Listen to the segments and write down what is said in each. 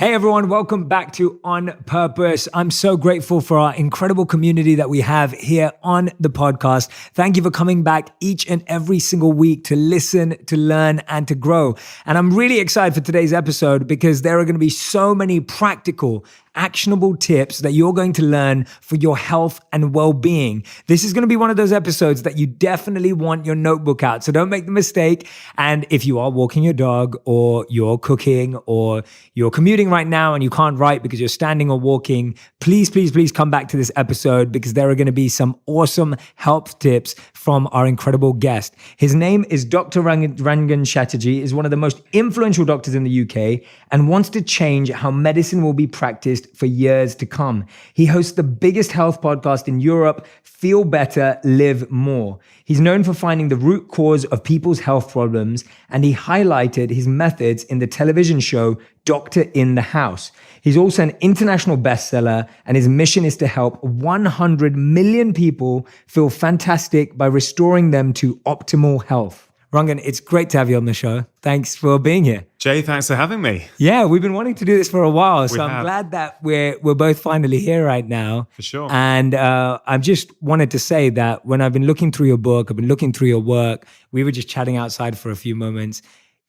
Hey everyone, welcome back to On Purpose. I'm so grateful for our incredible community that we have here on the podcast. Thank you for coming back each and every single week to listen, to learn, and to grow. And I'm really excited for today's episode because there are going to be so many practical, actionable tips that you're going to learn for your health and well-being. This is going to be one of those episodes that you definitely want your notebook out. So don't make the mistake. And if you are walking your dog or you're cooking or you're commuting right now and you can't write because you're standing or walking, please come back to this episode because there are going to be some awesome health tips from our incredible guest. His name is Dr. Rangan Chatterjee, is one of the most influential doctors in the UK and wants to change how medicine will be practiced for years to come. He hosts the biggest health podcast in Europe, Feel Better, Live More. He's known for finding the root cause of people's health problems, and he highlighted his methods in the television show Doctor in the House. He's also an international bestseller, and his mission is to help 100 million people feel fantastic by restoring them to optimal health. Rangan, it's great to have you on the show. Thanks for being here. Jay, thanks for having me. Yeah, we've been wanting to do this for a while, so I'm glad that we're both finally here right now. For sure. And I just wanted to say that when I've been looking through your book, I've been looking through your work, we were just chatting outside for a few moments.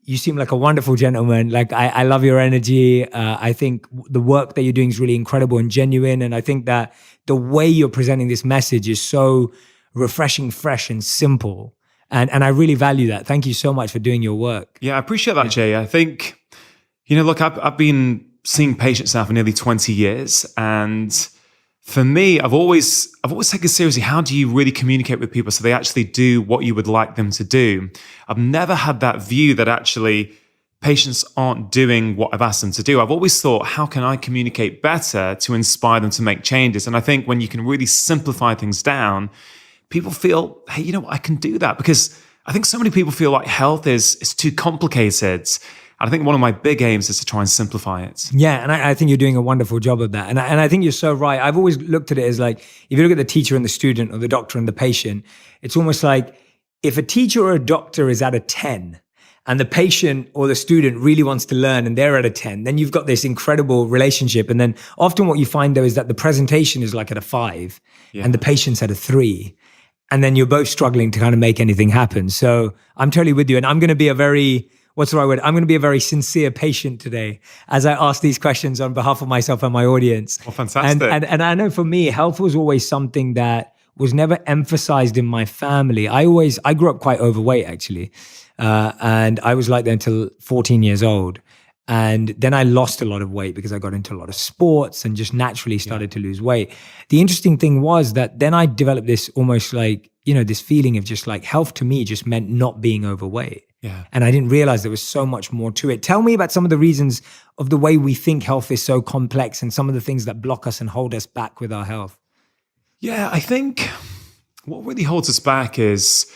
You seem like a wonderful gentleman. Like I love your energy. I think the work that you're doing is really incredible and genuine. And I think that the way you're presenting this message is so refreshing, fresh, and simple. And I really value that. Thank you so much for doing your work. Yeah, I appreciate that, Jay. I think, look, I've been seeing patients now for nearly 20 years. And for me, I've always taken seriously, how do you really communicate with people so they actually do what you would like them to do? I've never had that view that actually patients aren't doing what I've asked them to do. I've always thought, how can I communicate better to inspire them to make changes? And I think when you can really simplify things down, people feel, hey, you know what, I can do that. Because I think so many people feel like health is too complicated. And I think one of my big aims is to try and simplify it. Yeah, and I think you're doing a wonderful job of that. And I think you're so right. I've always looked at it as like, if you look at the teacher and the student or the doctor and the patient, it's almost like if a teacher or a doctor is at a 10 and the patient or the student really wants to learn and they're at a 10, then you've got this incredible relationship. And then often what you find though is that the presentation is like at a 5 and the patient's at a 3. And then you're both struggling to kind of make anything happen. So I'm totally with you. And I'm going to be I'm going to be a very sincere patient today as I ask these questions on behalf of myself and my audience. Well, fantastic. And I know for me, health was always something that was never emphasized in my family. I grew up quite overweight actually. And I was like that until 14 years old. And then I lost a lot of weight because I got into a lot of sports and just naturally started to lose weight. The interesting thing was that then I developed this almost like, this feeling of just like health to me just meant not being overweight. Yeah. And I didn't realize there was so much more to it. Tell me about some of the reasons of the way we think health is so complex and some of the things that block us and hold us back with our health. Yeah, I think what really holds us back is,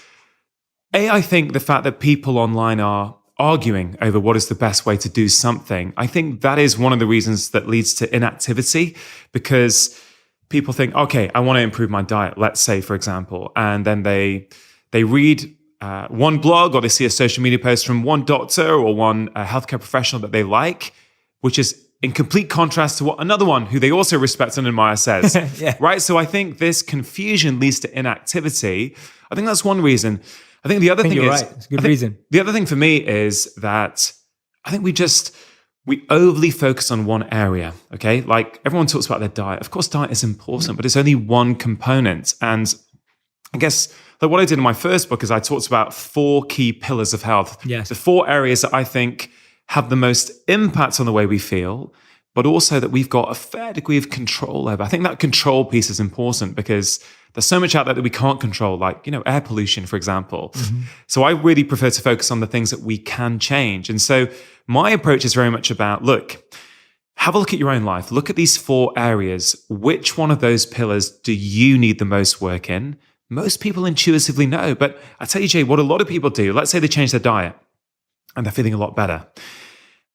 I think the fact that people online are arguing over what is the best way to do something. I think that is one of the reasons that leads to inactivity, because people think, okay, I want to improve my diet, let's say, for example, and then they read one blog or they see a social media post from one doctor or one healthcare professional that they like, which is in complete contrast to what another one who they also respect and admire says, right? So I think this confusion leads to inactivity. I think that's one reason. I think the other thing is, right. It's a good reason. The other thing for me is that I think we overly focus on one area, okay? Like everyone talks about their diet. Of course, diet is important, but it's only one component. And I guess like what I did in my first book is I talked about 4 key pillars of health. Yes. The 4 areas that I think have the most impact on the way we feel, but also that we've got a fair degree of control over. I think that control piece is important because there's so much out there that we can't control, like, air pollution, for example. Mm-hmm. So I really prefer to focus on the things that we can change. And so my approach is very much about, look, have a look at your own life. Look at these 4 areas. Which one of those pillars do you need the most work in? Most people intuitively know. But I tell you, Jay, what a lot of people do, let's say they change their diet and they're feeling a lot better.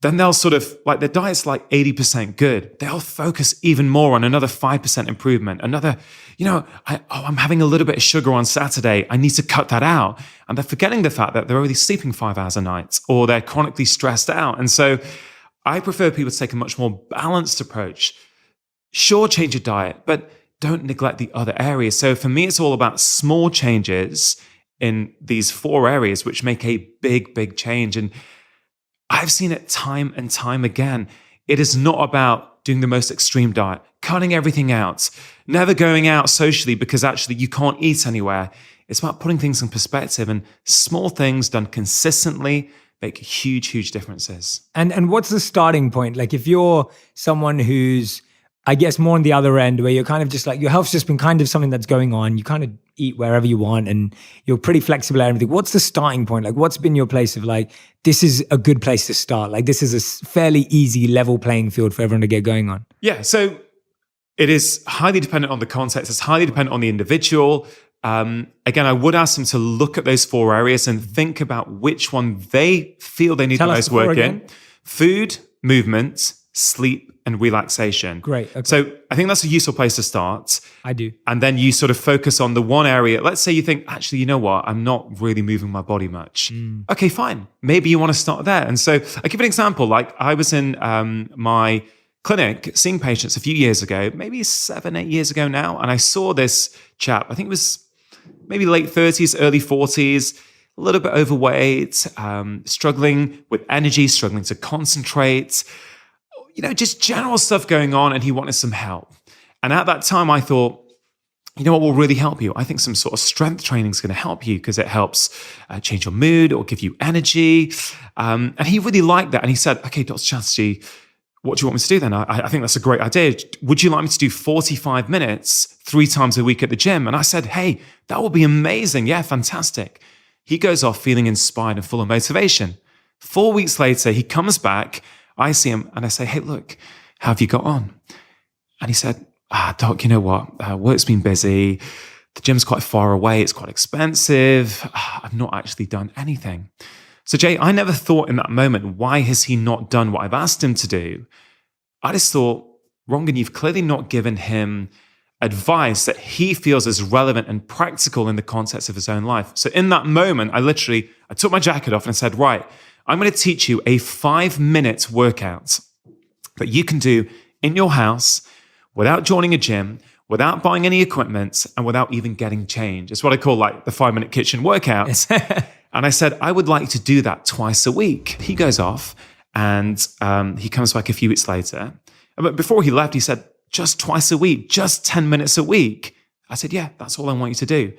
Then they'll sort of, like their diet's like 80% good. They'll focus even more on another 5% improvement. Another, I'm having a little bit of sugar on Saturday. I need to cut that out. And they're forgetting the fact that they're only sleeping 5 hours a night or they're chronically stressed out. And so I prefer people to take a much more balanced approach. Sure, change your diet, but don't neglect the other areas. So for me, it's all about small changes in these 4 areas, which make a big, big change. And I've seen it time and time again. It is not about doing the most extreme diet, cutting everything out, never going out socially because actually you can't eat anywhere. It's about putting things in perspective, and small things done consistently make huge, huge differences. And what's the starting point? Like if you're someone who's, I guess, more on the other end where you're kind of just like, your health's just been kind of something that's going on. You kind of eat wherever you want and you're pretty flexible and everything. What's the starting point? Like what's been your place of like, this is a good place to start? Like this is a fairly easy level playing field for everyone to get going on. Yeah. So it is highly dependent on the context. It's highly dependent on the individual. Again, I would ask them to look at those 4 areas and think about which one they feel they need the most work in. Food, movement, sleep, and relaxation. Great. Okay. So I think that's a useful place to start. I do. And then you sort of focus on the one area. Let's say you think, actually, you know what? I'm not really moving my body much. Okay, fine. Maybe you want to start there. And so I'll give an example. Like I was in my clinic seeing patients a few years ago, maybe 7, 8 years ago now. And I saw this chap, I think it was maybe late 30s, early 40s, a little bit overweight, struggling with energy, struggling to concentrate, just general stuff going on, and he wanted some help. And at that time, I thought, you know what will really help you? I think some sort of strength training is going to help you because it helps change your mood or give you energy. And he really liked that. And he said, okay, Dr. Chatterjee, what do you want me to do then? I think that's a great idea. Would you like me to do 45 minutes 3 times a week at the gym? And I said, hey, that would be amazing. Yeah, fantastic. He goes off feeling inspired and full of motivation. 4 weeks later, he comes back. I see him and I say, hey, look, how have you got on? And he said, Doc, you know what? Work's been busy. The gym's quite far away. It's quite expensive. I've not actually done anything. So Jay, I never thought in that moment, why has he not done what I've asked him to do? I just thought, Rangan, you've clearly not given him advice that he feels is relevant and practical in the context of his own life. So in that moment, I took my jacket off and I said, right, I'm going to teach you a 5-minute workout that you can do in your house without joining a gym, without buying any equipment, and without even getting changed. It's what I call like the 5-minute kitchen workout. And I said, I would like to do that twice a week. He goes off and he comes back a few weeks later. But before he left, he said, just twice a week, just 10 minutes a week. I said, yeah, that's all I want you to do.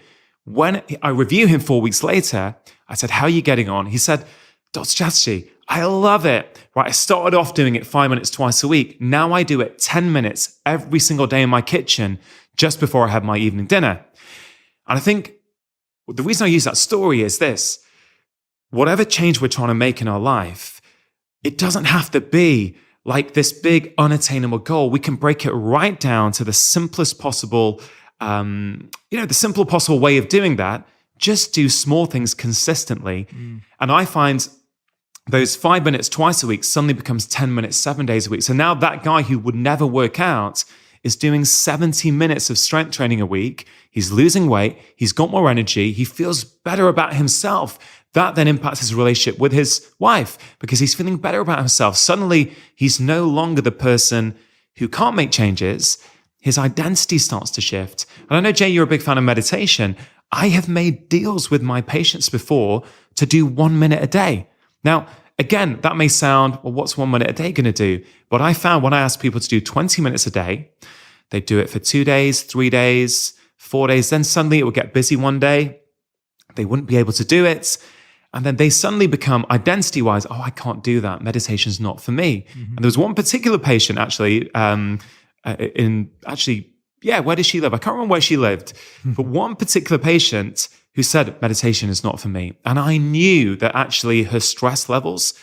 When I review him 4 weeks later, I said, how are you getting on? He said, Dr. Chatterjee, I love it. Right, I started off doing it 5 minutes twice a week. Now I do it 10 minutes every single day in my kitchen just before I have my evening dinner. And I think the reason I use that story is this. Whatever change we're trying to make in our life, it doesn't have to be like this big unattainable goal. We can break it right down to the simplest possible, the simple possible way of doing that. Just do small things consistently. And I find those 5 minutes twice a week suddenly becomes 10 minutes, 7 days a week. So now that guy who would never work out is doing 70 minutes of strength training a week. He's losing weight. He's got more energy. He feels better about himself. That then impacts his relationship with his wife because he's feeling better about himself. Suddenly, he's no longer the person who can't make changes. His identity starts to shift. And I know, Jay, you're a big fan of meditation. I have made deals with my patients before to do 1 minute a day. Now, again, that may sound, well, what's 1 minute a day going to do? But I found when I asked people to do 20 minutes a day, they'd do it for 2 days, 3 days, 4 days. Then suddenly it would get busy one day. They wouldn't be able to do it. And then they suddenly become identity-wise, oh, I can't do that. Meditation's not for me. And there was one particular patient actually, where did she live? I can't remember where she lived. But one particular patient who said, meditation is not for me. And I knew that actually her stress levels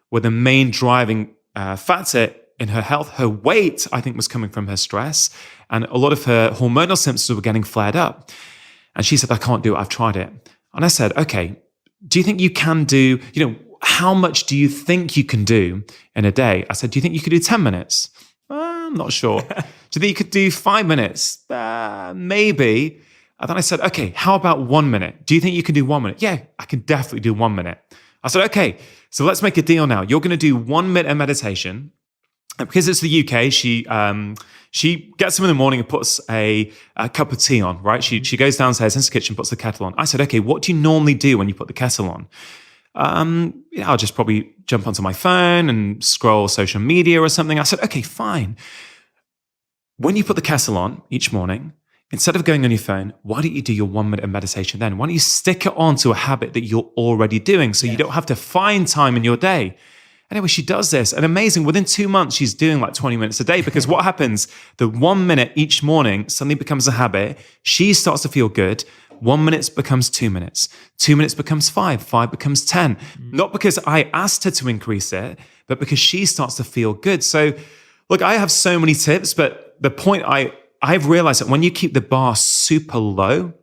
were the main driving factor in her health. Her weight, I think, was coming from her stress. And a lot of her hormonal symptoms were getting flared up. And she said, I can't do it. I've tried it. And I said, okay, do you think you can do, how much do you think you can do in a day? I said, do you think you could do 10 minutes? I'm not sure. Do you think you could do 5 minutes? Maybe. And then I said, okay, how about 1 minute? Do you think you can do 1 minute? Yeah, I can definitely do 1 minute. I said, okay, so let's make a deal now. You're going to do 1 minute of meditation. And because it's the UK, she gets up in the morning and puts a cup of tea on, right? She goes downstairs into the kitchen, puts the kettle on. I said, okay, what do you normally do when you put the kettle on? I'll just probably jump onto my phone and scroll social media or something. I said, okay, fine. When you put the kettle on each morning, instead of going on your phone, why don't you do your 1 minute of meditation then? Why don't you stick it on to a habit that you're already doing so you don't have to find time in your day? Anyway, she does this, and amazing, within 2 months, she's doing like 20 minutes a day, because what happens, the 1 minute each morning suddenly becomes a habit. She starts to feel good. 1 minute becomes 2 minutes. 2 minutes becomes 5. 5 becomes 10. Not because I asked her to increase it, but because she starts to feel good. So look, I have so many tips, but the point I've realized that when you keep the bar super low,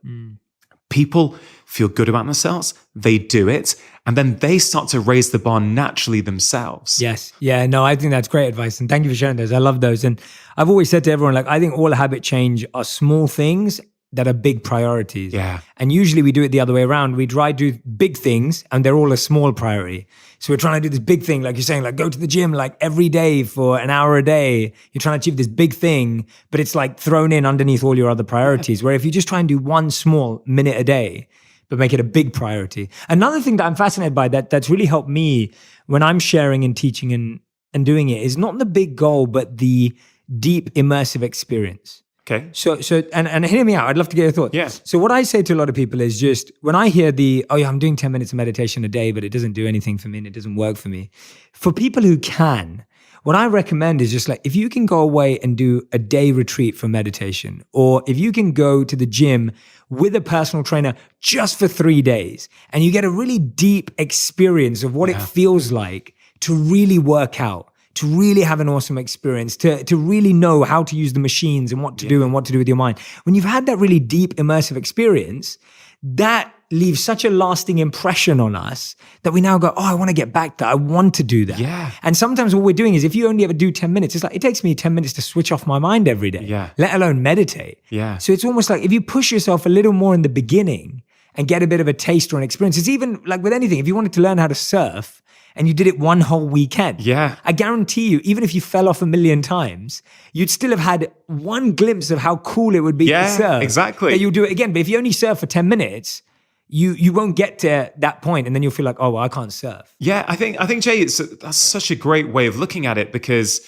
people feel good about themselves, they do it, and then they start to raise the bar naturally themselves. Yes. Yeah, no, I think that's great advice. And thank you for sharing those. I love those. And I've always said to everyone, like, I think all habit change are small things that are big priorities. Yeah. And usually we do it the other way around. We try to do big things and they're all a small priority. So we're trying to do this big thing, like you're saying, like go to the gym like every day for an hour a day. You're trying to achieve this big thing, but it's like thrown in underneath all your other priorities. Where if you just try and do one small minute a day, but make it a big priority. Another thing that I'm fascinated by that's really helped me when I'm sharing and teaching and doing it is not the big goal, but the deep immersive experience. Okay. So and hear me out. I'd love to get your thoughts. Yeah. So what I say to a lot of people is just when I hear I'm doing 10 minutes of meditation a day, but it doesn't do anything for me and it doesn't work for me. For people who can, what I recommend is just like, if you can go away and do a day retreat for meditation, or if you can go to the gym with a personal trainer just for 3 days and you get a really deep experience of what it feels like to really work out, to really have an awesome experience, to really know how to use the machines and what to do and what to do with your mind. When you've had that really deep immersive experience, that leaves such a lasting impression on us that we now go, I want to get back there. I want to do that. Yeah. And sometimes what we're doing is if you only ever do 10 minutes, it's like, it takes me 10 minutes to switch off my mind every day, let alone meditate. Yeah. So it's almost like if you push yourself a little more in the beginning and get a bit of a taste or an experience, it's even like with anything, if you wanted to learn how to surf, and you did it one whole weekend. Yeah. I guarantee you, even if you fell off 1,000,000 times, you'd still have had one glimpse of how cool it would be to surf. Exactly. That you'll do it again. But if you only surf for 10 minutes, you won't get to that point, and then you'll feel like, oh, well, I can't surf. Yeah, I think Jay, that's such a great way of looking at it, because,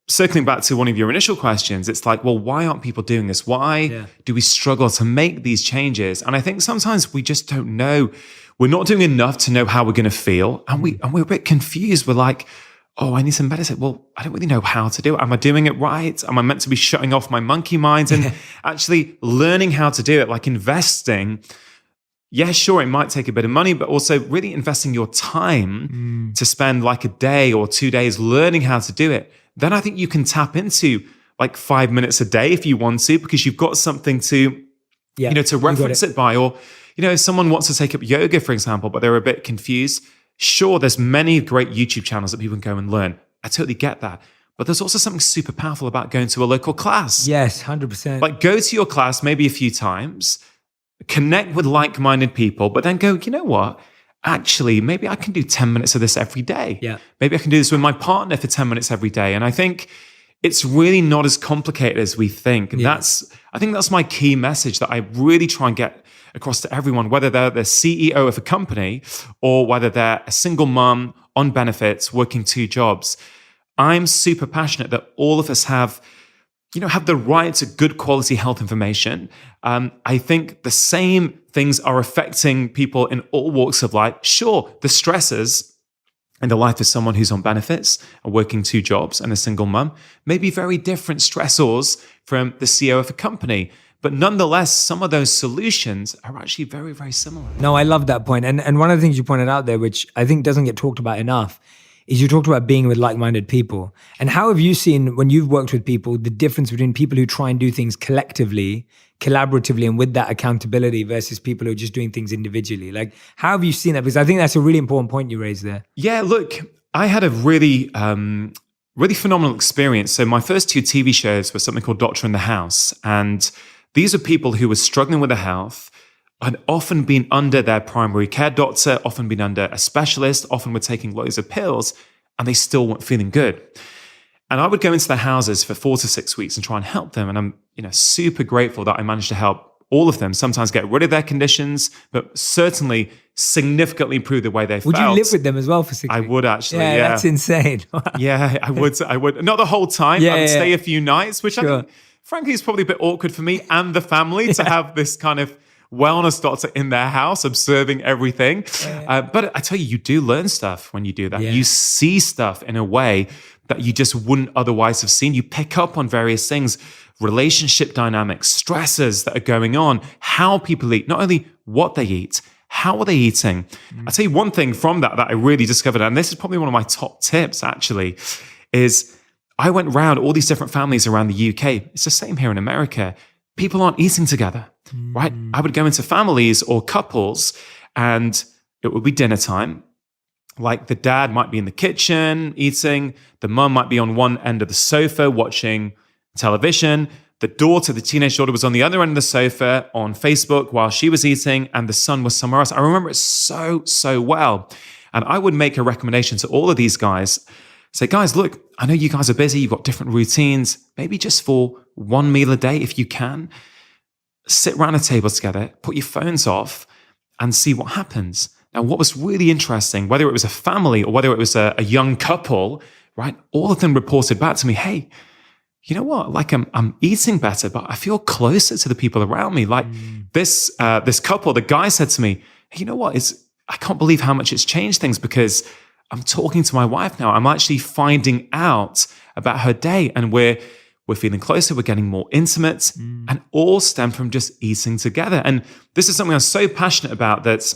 circling back to one of your initial questions, it's like, well, why aren't people doing this? Why do we struggle to make these changes? And I think sometimes we just don't know. We're not doing enough to know how we're going to feel. And we're a bit confused. We're like, I need some meditate. Well, I don't really know how to do it. Am I doing it right? Am I meant to be shutting off my monkey mind and actually learning how to do it, like investing? Yeah, sure, it might take a bit of money, but also really investing your time to spend like a day or 2 days learning how to do it. Then I think you can tap into like 5 minutes a day if you want to, because you've got something to, to reference it by. Or, if someone wants to take up yoga, for example, but they're a bit confused, sure, there's many great YouTube channels that people can go and learn. I totally get that. But there's also something super powerful about going to a local class. Yes, 100%. Like go to your class maybe a few times, connect with like-minded people, but then go, you know what? Actually, maybe I can do 10 minutes of this every day. Yeah. Maybe I can do this with my partner for 10 minutes every day. And I think it's really not as complicated as we think. And I think that's my key message that I really try and get across to everyone, whether they're the CEO of a company or whether they're a single mom on benefits, working 2 jobs. I'm super passionate that all of us have the right to good quality health information. I think the same things are affecting people in all walks of life. Sure, the stresses in the life of someone who's on benefits and working 2 jobs and a single mum may be very different stressors from the CEO of a company. But nonetheless, some of those solutions are actually very, very similar. No, I love that point. And one of the things you pointed out there, which I think doesn't get talked about enough, is you talked about being with like-minded people. And how have you seen, when you've worked with people, the difference between people who try and do things collectively, collaboratively, and with that accountability versus people who are just doing things individually? Like, how have you seen that? Because I think that's a really important point you raised there. Yeah, look, I had a really phenomenal experience. So my first 2 TV shows were something called Doctor in the House. And these are people who were struggling with their health. had often been under their primary care doctor, often been under a specialist, often were taking loads of pills, and they still weren't feeling good. And I would go into their houses for 4 to 6 weeks and try and help them. And I'm, super grateful that I managed to help all of them, sometimes get rid of their conditions, but certainly significantly improve the way they felt. Would you live with them as well for 6 weeks? I would actually, yeah. That's insane. Yeah, I would. Not the whole time. I would stay a few nights, which I think, frankly, is probably a bit awkward for me and the family to have this kind of wellness doctor in their house observing everything. But I tell you, you do learn stuff when you do that. You see stuff in a way that you just wouldn't otherwise have seen. You pick up on various things, relationship dynamics, stresses that are going on, how people eat, not only what they eat, how are they eating? I'll tell you one thing from that I really discovered, and this is probably one of my top tips actually, is I went around all these different families around the UK. It's the same here in America. People aren't eating together, right? I would go into families or couples and it would be dinner time. Like the dad might be in the kitchen eating, the mum might be on one end of the sofa watching television, the daughter, the teenage daughter, was on the other end of the sofa on Facebook while she was eating, and the son was somewhere else. I remember it so well. And I would make a recommendation to all of these guys, say, guys, look, I know you guys are busy, you've got different routines, maybe just for one meal a day, if you can, sit around a table together, put your phones off and see what happens. Now, what was really interesting, whether it was a family or whether it was a young couple, right? All of them reported back to me, hey, you know what? Like I'm eating better, but I feel closer to the people around me. Like this couple, the guy said to me, hey, you know what? I can't believe how much it's changed things because I'm talking to my wife now. I'm actually finding out about her day, and we're feeling closer. We're getting more intimate, and all stem from just eating together. And this is something I'm so passionate about that,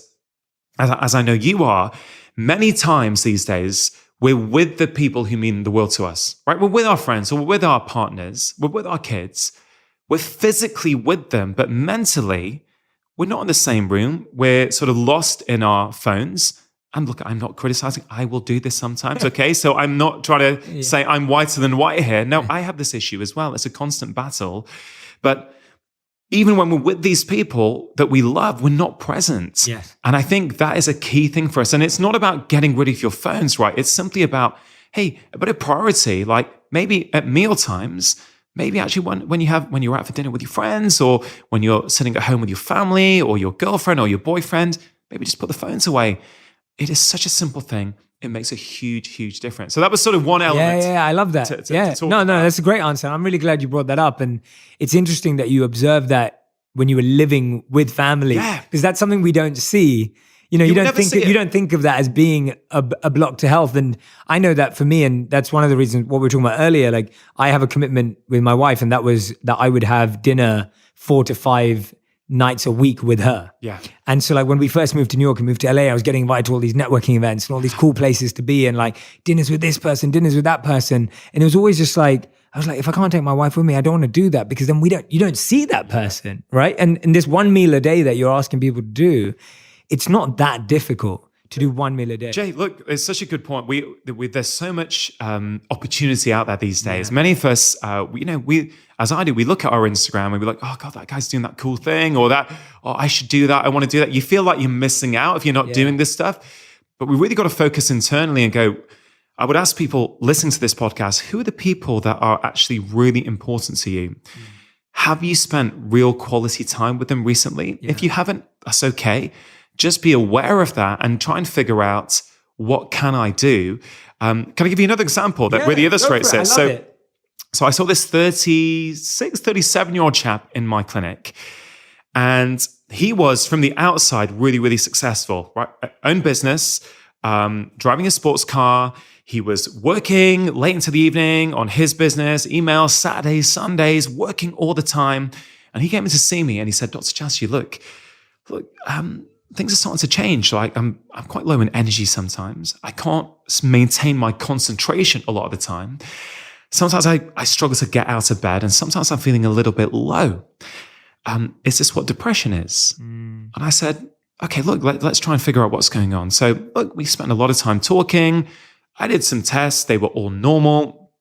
as I know you are, many times these days, we're with the people who mean the world to us, right? We're with our friends, or we're with our partners, we're with our kids. We're physically with them, but mentally, we're not in the same room. We're sort of lost in our phones. And look, I'm not criticizing. I will do this sometimes, okay? So I'm not trying to say I'm whiter than white here. No, I have this issue as well. It's a constant battle. But even when we're with these people that we love, we're not present. Yes. And I think that is a key thing for us. And it's not about getting rid of your phones, right? It's simply about, hey, a bit of priority, like maybe at meal times, maybe actually when you're out for dinner with your friends, or when you're sitting at home with your family or your girlfriend or your boyfriend, maybe just put the phones away. It is such a simple thing. It makes a huge, huge difference. So that was sort of one element. Yeah, I love that. To talk No, about. that's a great answer. I'm really glad you brought that up. And it's interesting that you observed that when you were living with family, because that's something we don't see. You don't think of that as being a block to health. And I know that for me, and that's one of the reasons what we were talking about earlier. Like I have a commitment with my wife, and that was that I would have dinner 4 to 5 nights a week with her. Yeah. And so like when we first moved to New York and moved to LA, I was getting invited to all these networking events and all these cool places to be, and like dinners with this person, dinners with that person. And it was always just like, I was like, if I can't take my wife with me, I don't want to do that, because then you don't see that person, right? And this one meal a day that you're asking people to do, it's not that difficult to do one meal a day. Jay, look, it's such a good point. There's so much opportunity out there these days. Many of us, we as I do, we look at our Instagram and we're like, oh God, that guy's doing that cool thing, or that, oh, I should do that. I want to do that. You feel like you're missing out if you're not doing this stuff. But we really got to focus internally and go, I would ask people listening to this podcast, who are the people that are actually really important to you? Have you spent real quality time with them recently? If you haven't, that's okay. Just be aware of that and try and figure out, what can I do? Can I give you another example that really illustrates it? So I saw this 36, 37-year-old chap in my clinic, and he was from the outside really, really successful, right? Own business, driving a sports car. He was working late into the evening on his business, emails, Saturdays, Sundays, working all the time. And he came in to see me and he said, Dr. Chatterjee, look, things are starting to change. Like I'm quite low in energy sometimes. I can't maintain my concentration a lot of the time. Sometimes I struggle to get out of bed, and sometimes I'm feeling a little bit low. Is this what depression is? And I said, okay, look, let's try and figure out what's going on. So look, we spent a lot of time talking. I did some tests. They were all normal.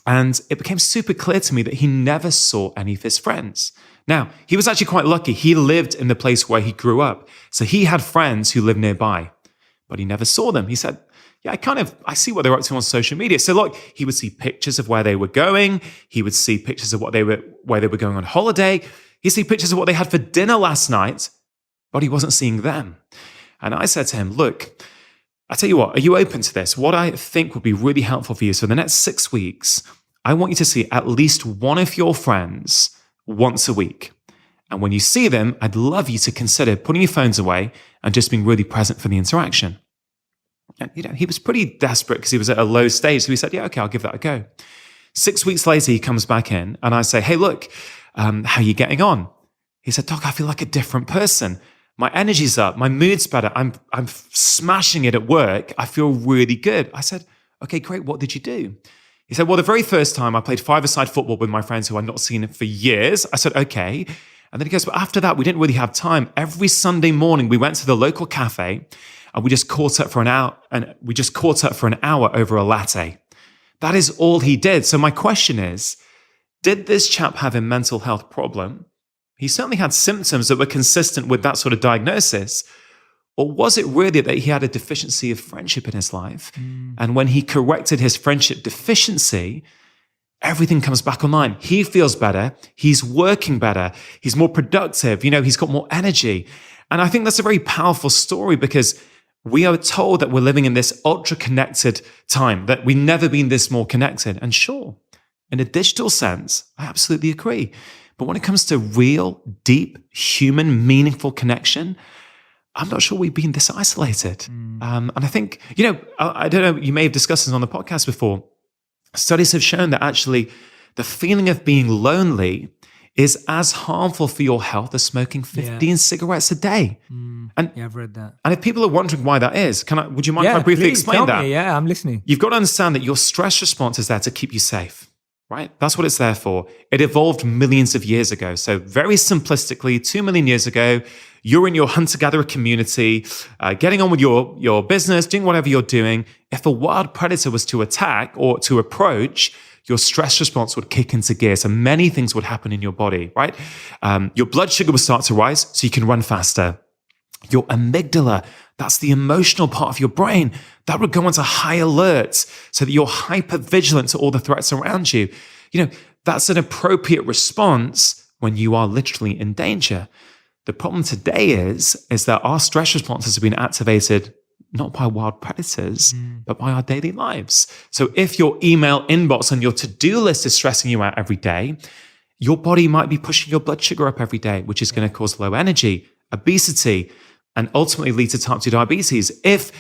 And it became super clear to me that he never saw any of his friends. Now, he was actually quite lucky. He lived in the place where he grew up. So he had friends who lived nearby, but he never saw them. He said, yeah, I see what they're up to on social media. So look, he would see pictures of where they were going. He would see pictures of where they were going on holiday. He'd see pictures of what they had for dinner last night, but he wasn't seeing them. And I said to him, look, I tell you what, are you open to this? What I think would be really helpful for you is for the next 6 weeks, I want you to see at least one of your friends once a week. And when you see them, I'd love you to consider putting your phones away and just being really present for the interaction. And he was pretty desperate because he was at a low stage. So he said, yeah, okay, I'll give that a go. 6 weeks later, he comes back in and I say, hey, look, how are you getting on? He said, Doc, I feel like a different person. My energy's up. My mood's better. I'm smashing it at work. I feel really good. I said, okay, great. What did you do? He said, well, the very first time I played five-a-side football with my friends who I'd not seen for years. I said, okay. And then he goes, but after that, we didn't really have time. Every Sunday morning, we went to the local cafe and we just caught up for an hour over a latte. That is all he did. So my question is, did this chap have a mental health problem? He certainly had symptoms that were consistent with that sort of diagnosis. Or was it really that he had a deficiency of friendship in his life? And when he corrected his friendship deficiency, everything comes back online. He feels better. He's working better. He's more productive. He's got more energy. And I think that's a very powerful story because we are told that we're living in this ultra-connected time, that we've never been this more connected. And sure, in a digital sense, I absolutely agree. But when it comes to real, deep, human, meaningful connection, I'm not sure we've been this isolated. And I think, I don't know, you may have discussed this on the podcast before. Studies have shown that actually the feeling of being lonely is as harmful for your health as smoking 15 cigarettes a day. And I've read that. And if people are wondering why that is, would you mind if I briefly explain that? Yeah, I'm listening. You've got to understand that your stress response is there to keep you safe. Right? That's what it's there for. It evolved millions of years ago. So very simplistically, 2 million years ago, you're in your hunter-gatherer community, getting on with your business, doing whatever you're doing. If a wild predator was to attack or to approach, your stress response would kick into gear. So many things would happen in your body, right? Your blood sugar would start to rise so you can run faster. Your amygdala, that's the emotional part of your brain, that would go into high alert so that you're hyper vigilant to all the threats around you. That's an appropriate response when you are literally in danger. The problem today is that our stress responses have been activated not by wild predators, but by our daily lives. So if your email inbox on your to-do list is stressing you out every day, your body might be pushing your blood sugar up every day, which is going to cause low energy, obesity, and ultimately lead to type 2 diabetes. If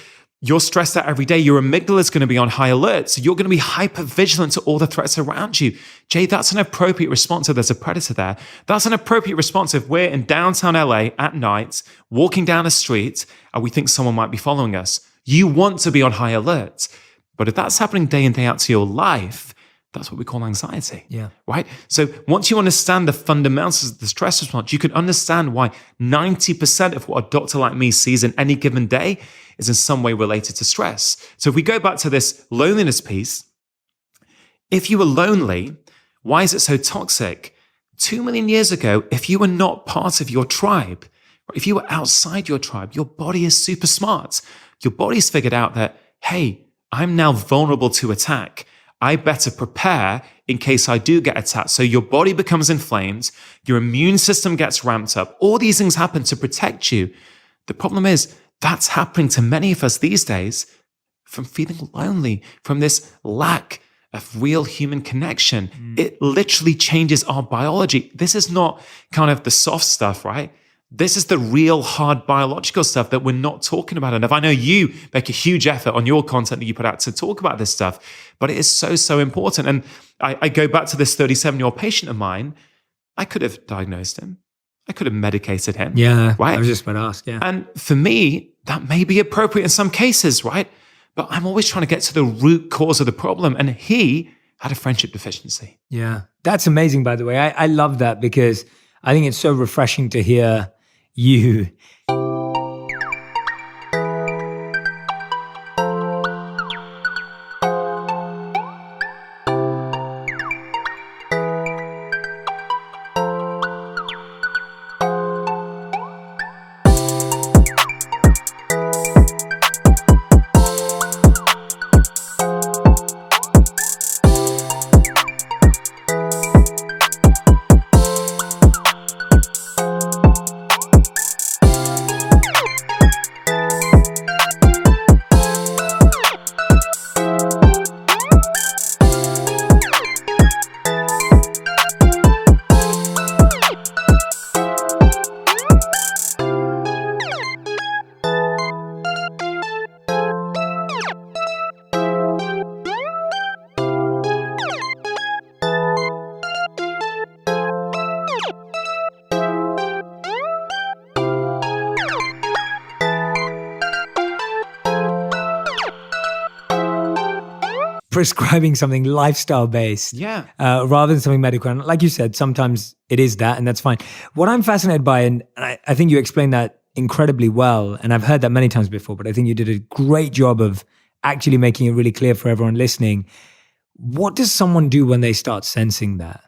you're stressed out every day, your amygdala is going to be on high alert. So you're going to be hyper vigilant to all the threats around you. Jay, that's an appropriate response if there's a predator there. That's an appropriate response if we're in downtown LA at night, walking down a street, and we think someone might be following us. You want to be on high alert. But if that's happening day in, day out to your life, that's what we call anxiety. Yeah. Right? So once you understand the fundamentals of the stress response, you can understand why 90% of what a doctor like me sees in any given day is in some way related to stress. So if we go back to this loneliness piece, if you were lonely, why is it so toxic? 2 million years ago, if you were not part of your tribe, if you were outside your tribe, your body is super smart. Your body's figured out that, hey, I'm now vulnerable to attack. I better prepare in case I do get attacked. So your body becomes inflamed, your immune system gets ramped up. All these things happen to protect you. The problem is that's happening to many of us these days from feeling lonely, from this lack of real human connection. It literally changes our biology. This is not kind of the soft stuff, right? This is the real hard biological stuff that we're not talking about enough. I know you make a huge effort on your content that you put out to talk about this stuff, but it is so, so important. And I go back to this 37-year-old patient of mine. I could have diagnosed him. I could have medicated him. Yeah, right? I was just about to ask, yeah. And for me, that may be appropriate in some cases, right? But I'm always trying to get to the root cause of the problem. And he had a friendship deficiency. Yeah, that's amazing, by the way. I love that because I think it's so refreshing to hear you. prescribing something lifestyle based, rather than something medical. And like you said, sometimes it is that, and that's fine. What I'm fascinated by, and I think you explained that incredibly well, and I've heard that many times before, but I think you did a great job of actually making it really clear for everyone listening. What does someone do when they start sensing that?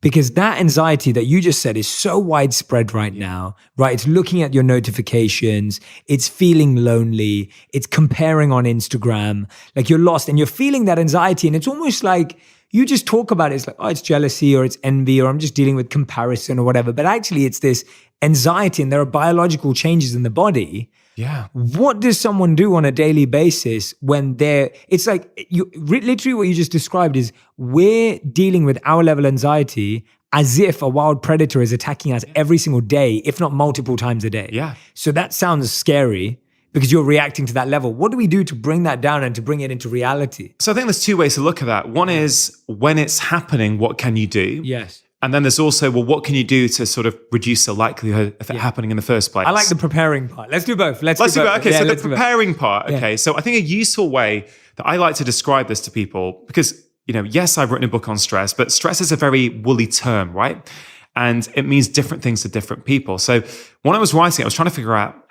Because that anxiety that you just said is so widespread right now, right? It's looking at your notifications, it's feeling lonely, it's comparing on Instagram, like you're lost and you're feeling that anxiety. And it's almost like you just talk about it. It's like, oh, it's jealousy or it's envy or I'm just dealing with comparison or whatever. But actually it's this anxiety and there are biological changes in the body. Yeah. What does someone do on a daily basis when it's like literally what you just described is we're dealing with our level of anxiety as if a wild predator is attacking us every single day, if not multiple times a day. Yeah. So that sounds scary because you're reacting to that level. What do we do to bring that down and to bring it into reality? So I think there's two ways to look at that. One is when it's happening, what can you do? Yes. And then there's also, well, what can you do to sort of reduce the likelihood of it happening in the first place? I like the preparing part. Let's do both. Let's do both. Okay, so the preparing part. Okay, so I think a useful way that I like to describe this to people, because, yes, I've written a book on stress, but stress is a very woolly term, right? And it means different things to different people. So when I was writing, I was trying to figure out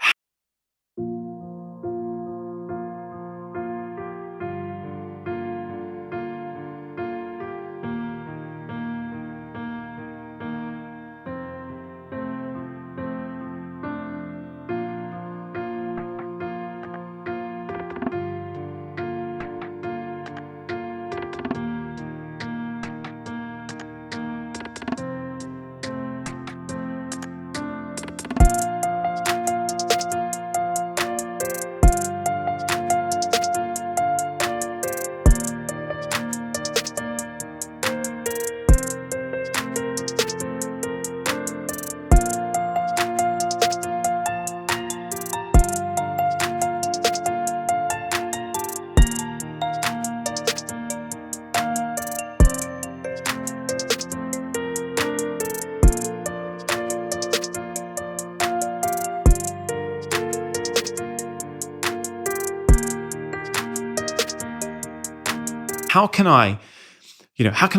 how can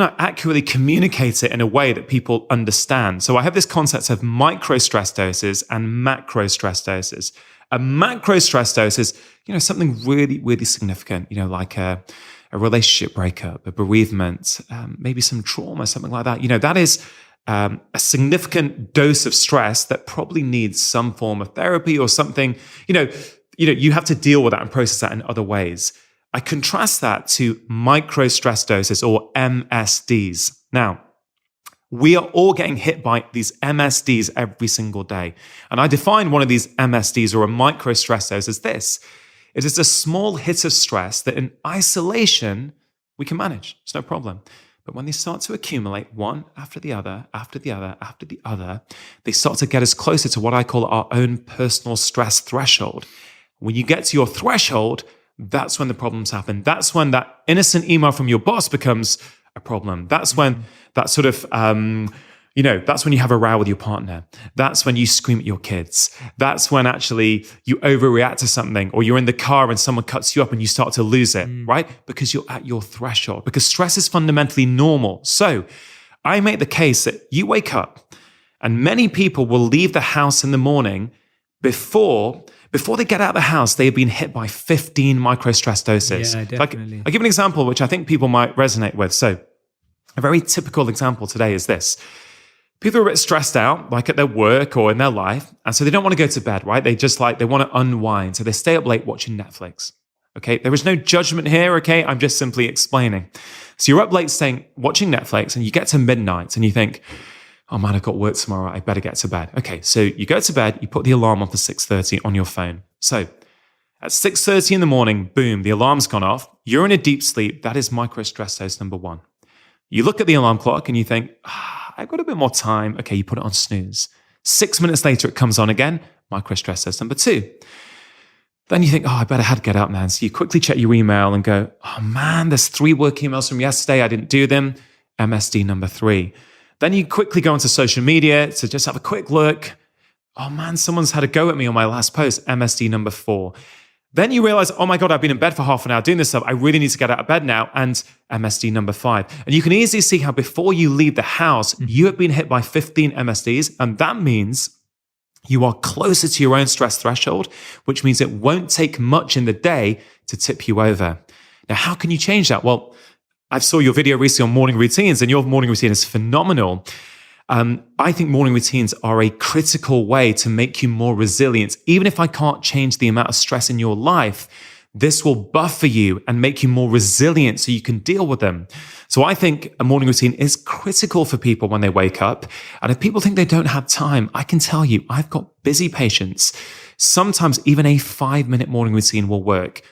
I accurately communicate it in a way that people understand? So I have this concept of micro stress doses and macro stress doses. A macro stress dose is, something really, really significant, like a relationship breakup, a bereavement, maybe some trauma, something like that. That is a significant dose of stress that probably needs some form of therapy or something. You have to deal with that and process that in other ways. I contrast that to micro stress doses or MSDs. Now, we are all getting hit by these MSDs every single day. And I define one of these MSDs or a micro stress dose as this. It is a small hit of stress that in isolation, we can manage. It's no problem. But when they start to accumulate one after the other, after the other, after the other, they start to get us closer to what I call our own personal stress threshold. When you get to your threshold, that's when the problems happen. That's when that innocent email from your boss becomes a problem. That's when that sort of, that's when you have a row with your partner. That's when you scream at your kids. That's when actually you overreact to something, or you're in the car and someone cuts you up and you start to lose it, right? Because you're at your threshold, because stress is fundamentally normal. So I make the case that you wake up and many people will leave the house in the morning before they get out of the house, they've been hit by 15 micro stress doses. Yeah, definitely. I'll give an example, which I think people might resonate with. So a very typical example today is this. People are a bit stressed out, like at their work or in their life. And so they don't want to go to bed, right? They want to unwind. So they stay up late watching Netflix. Okay. There is no judgment here. Okay. I'm just simply explaining. So you're up late watching Netflix and you get to midnight and you think, oh man, I've got work tomorrow. I better get to bed. Okay, so you go to bed, you put the alarm on for 6:30 on your phone. So at 6:30 in the morning, boom, the alarm's gone off. You're in a deep sleep. That is micro stress dose number one. You look at the alarm clock and you think, I've got a bit more time. Okay, you put it on snooze. 6 minutes later, it comes on again. Micro stress dose number two. Then you think, I better get up now. So you quickly check your email and go, oh man, there's 3 work emails from yesterday. I didn't do them. MSD number 3. Then you quickly go onto social media to just have a quick look. Oh man, someone's had a go at me on my last post, MSD number 4. Then you realize, oh my God, I've been in bed for half an hour doing this stuff. I really need to get out of bed now. And MSD number 5. And you can easily see how before you leave the house, you have been hit by 15 MSDs. And that means you are closer to your own stress threshold, which means it won't take much in the day to tip you over. Now, how can you change that? Well, I saw your video recently on morning routines, and your morning routine is phenomenal. I think morning routines are a critical way to make you more resilient. Even if I can't change the amount of stress in your life, this will buffer you and make you more resilient so you can deal with them. So I think a morning routine is critical for people when they wake up. And if people think they don't have time, I can tell you, I've got busy patients. Sometimes even a 5-minute morning routine will work.